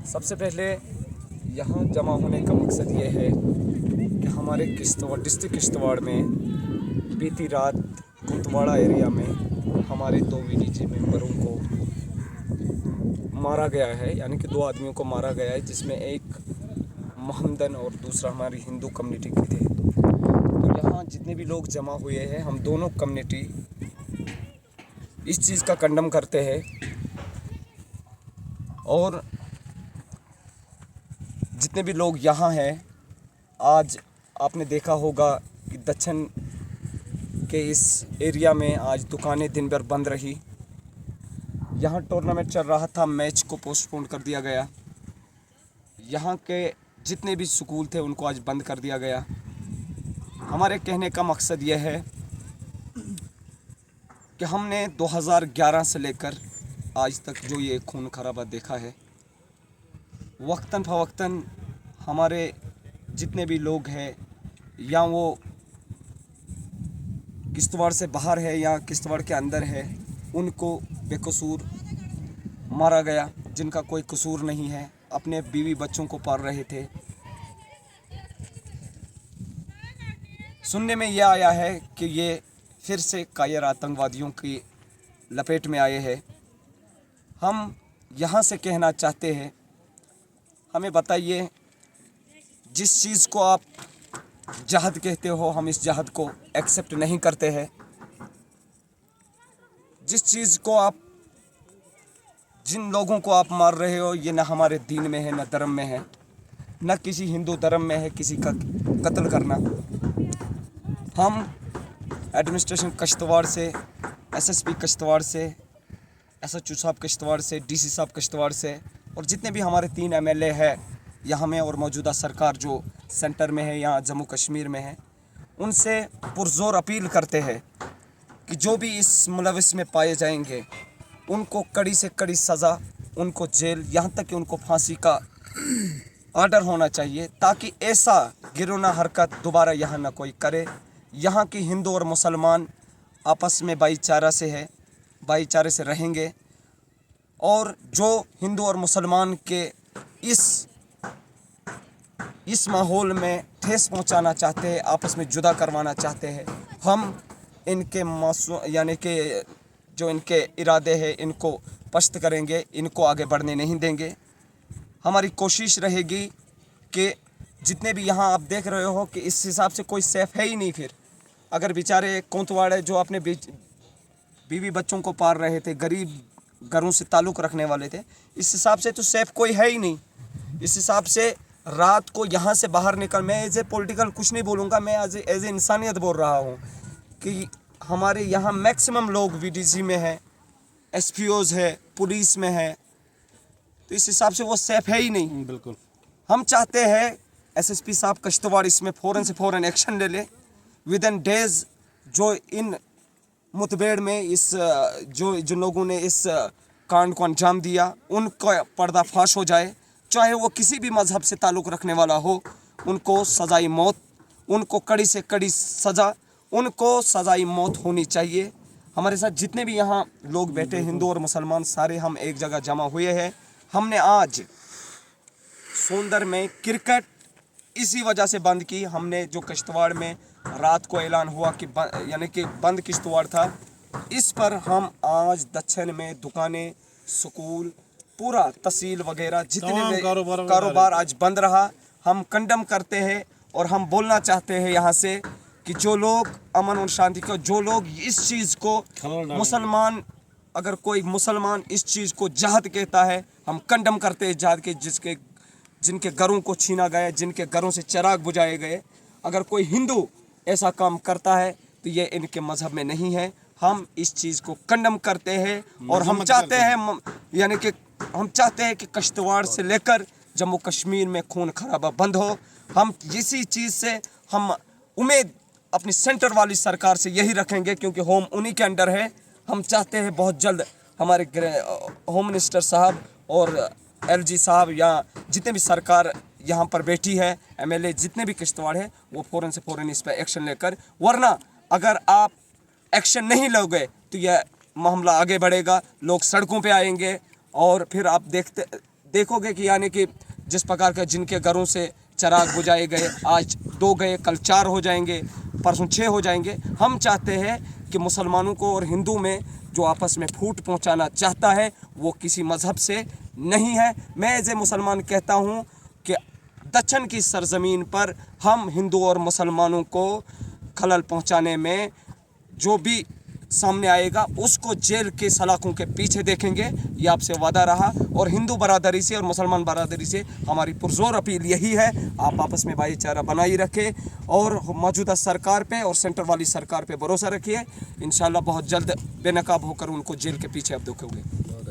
सबसे पहले यहाँ जमा होने का मकसद ये है कि हमारे किश्तवाड़ डिस्ट्रिक्ट किश्तवाड़ में बीती रात कुंतवाड़ा एरिया में हमारे 2 वीडीजी मेंबरों को मारा गया है, यानी कि 2 आदमियों को मारा गया है, जिसमें एक मोहम्मदन और दूसरा हमारी हिंदू कम्युनिटी के थे। तो यहाँ जितने भी लोग जमा हुए हैं, हम दोनों कम्युनिटी इस चीज़ का कंडम करते हैं। और जितने भी लोग यहाँ हैं, आज आपने देखा होगा कि दक्षिण के इस एरिया में आज दुकानें दिन भर बंद रही। यहाँ टूर्नामेंट चल रहा था, मैच को पोस्टपोन कर दिया गया। यहाँ के जितने भी स्कूल थे उनको आज बंद कर दिया गया। हमारे कहने का मकसद यह है कि हमने 2011 से लेकर आज तक जो ये खून खराबा देखा है, वक्तन फ़वक्तन हमारे जितने भी लोग हैं, या वो किश्तवाड़ से बाहर है या किश्तवाड़ के अंदर है, उनको बेकसूर मारा गया, जिनका कोई कसूर नहीं है। अपने बीवी बच्चों को पाल रहे थे। सुनने में यह आया है कि ये फिर से कायर आतंकवादियों की लपेट में आए हैं। हम यहाँ से कहना चाहते हैं, हमें बताइए, जिस चीज़ को आप जहद कहते हो, हम इस जहद को एक्सेप्ट नहीं करते हैं। जिस चीज़ को आप, जिन लोगों को आप मार रहे हो, ये ना हमारे दीन में है, ना धर्म में है, ना किसी हिंदू धर्म में है किसी का कत्ल करना। हम एडमिनिस्ट्रेशन किश्तवाड़ से, एसएसपी किश्तवाड़ से, एसएचओ साहब किश्तवाड़ से, डीसी साहब किश्तवाड़ से, और जितने भी हमारे 3 एमएलए हैं यहाँ में, और मौजूदा सरकार जो सेंटर में है या जम्मू कश्मीर में है, उनसे पुरजोर अपील करते हैं कि जो भी इस मुलविस में पाए जाएंगे उनको कड़ी से कड़ी सज़ा, उनको जेल, यहाँ तक कि उनको फांसी का ऑर्डर होना चाहिए, ताकि ऐसा गिरोना हरकत दोबारा यहाँ ना कोई करे। यहाँ की हिंदू और मुसलमान आपस में भाईचारा से है, भाईचारे से रहेंगे। और जो हिंदू और मुसलमान के इस माहौल में ठेस पहुंचाना चाहते हैं, आपस में जुदा करवाना चाहते हैं, हम इनके यानी कि जो इनके इरादे हैं, इनको पस्त करेंगे, इनको आगे बढ़ने नहीं देंगे। हमारी कोशिश रहेगी कि जितने भी यहाँ आप देख रहे हो कि इस हिसाब से कोई सेफ है ही नहीं। फिर अगर बेचारे कोतवाड़े जो अपने बीवी बच्चों को पाल रहे थे, गरीब घरों से ताल्लुक़ रखने वाले थे, इस हिसाब से तो सेफ कोई है ही नहीं। इस हिसाब से रात को यहाँ से बाहर निकल, मैं एज ए पॉलिटिकल कुछ नहीं बोलूँगा, मैं एज ए इंसानियत बोल रहा हूँ कि हमारे यहाँ मैक्सिमम लोग वीडीसी में है, एसपीओज़ है, पुलिस में है, तो इस हिसाब से वो सेफ है ही नहीं। बिल्कुल। हम चाहते हैं एसएसपी साहब किश्तवाड़ इसमें फ़ौरन से फ़ौरन एक्शन ले ले, विद इन डेज़। जो इन मुठभेड़ में इस जो लोगों ने इस कांड को अंजाम दिया, उनका पर्दाफाश हो जाए, चाहे वो किसी भी मज़हब से ताल्लुक़ रखने वाला हो, उनको सज़ाई मौत, उनको कड़ी से कड़ी सज़ा, उनको सज़ाई मौत होनी चाहिए। हमारे साथ जितने भी यहाँ लोग बैठे, हिंदू और मुसलमान, सारे हम एक जगह जमा हुए हैं। हमने आज सोंदर में क्रिकेट इसी वजह से बंद की। हमने जो किश्तवाड़ में रात को ऐलान हुआ कि यानी कि बंद किश्तवाड़ था, इस पर हम आज दक्षिण में दुकानें, स्कूल, पूरा तहसील वगैरह जितने भी कारोबार आज बंद रहा। हम कंडम करते हैं और हम बोलना चाहते हैं यहाँ से कि जो लोग अमन और शांति को, जो लोग इस चीज़ को मुसलमान, अगर कोई मुसलमान इस चीज़ को जहद कहता है, हम कंडम करते हैं जहद के, जिनके घरों को छीना गया, जिनके घरों से चिराग बुझाए गए। अगर कोई हिंदू ऐसा काम करता है तो ये इनके मज़हब में नहीं है। हम इस चीज़ को कंडम करते हैं और हम चाहते हैं, यानी कि हम चाहते हैं कि किश्तवाड़ से लेकर जम्मू कश्मीर में खून खराबा बंद हो। हम इसी चीज़ से हम उम्मीद अपनी सेंटर वाली सरकार से यही रखेंगे, क्योंकि होम उन्हीं के अंडर है। हम चाहते हैं बहुत जल्द हमारे होम मिनिस्टर साहब और एलजी साहब या जितने भी सरकार यहाँ पर बैठी है, एमएलए जितने भी किश्तवाड़ है, वो फ़ौरन से फ़ौरन इस पर एक्शन लेकर, वरना अगर आप एक्शन नहीं लोगे तो यह मामला आगे बढ़ेगा, लोग सड़कों पे आएंगे और फिर आप देखोगे कि यानी कि जिस प्रकार का जिनके घरों से चिराग बुझाए गए, आज 2 गए, कल 4 हो जाएंगे, परसों 6 हो जाएंगे। हम चाहते हैं कि मुसलमानों को और हिंदू में जो आपस में फूट पहुंचाना चाहता है वो किसी मज़हब से नहीं है। मैं एज ए मुसलमान कहता हूं कि दक्षिण की सरजमीन पर हम हिंदू और मुसलमानों को खलल पहुंचाने में जो भी सामने आएगा उसको जेल के सलाखों के पीछे देखेंगे, ये आपसे वादा रहा। और हिंदू बरादरी से और मुसलमान बरादरी से हमारी पुरजोर अपील यही है, आप आपस में भाईचारा बनाए रखें और मौजूदा सरकार पे और सेंटर वाली सरकार पे भरोसा रखिए। इंशाल्लाह बहुत जल्द बेनकाब होकर उनको जेल के पीछे अब देखोगे।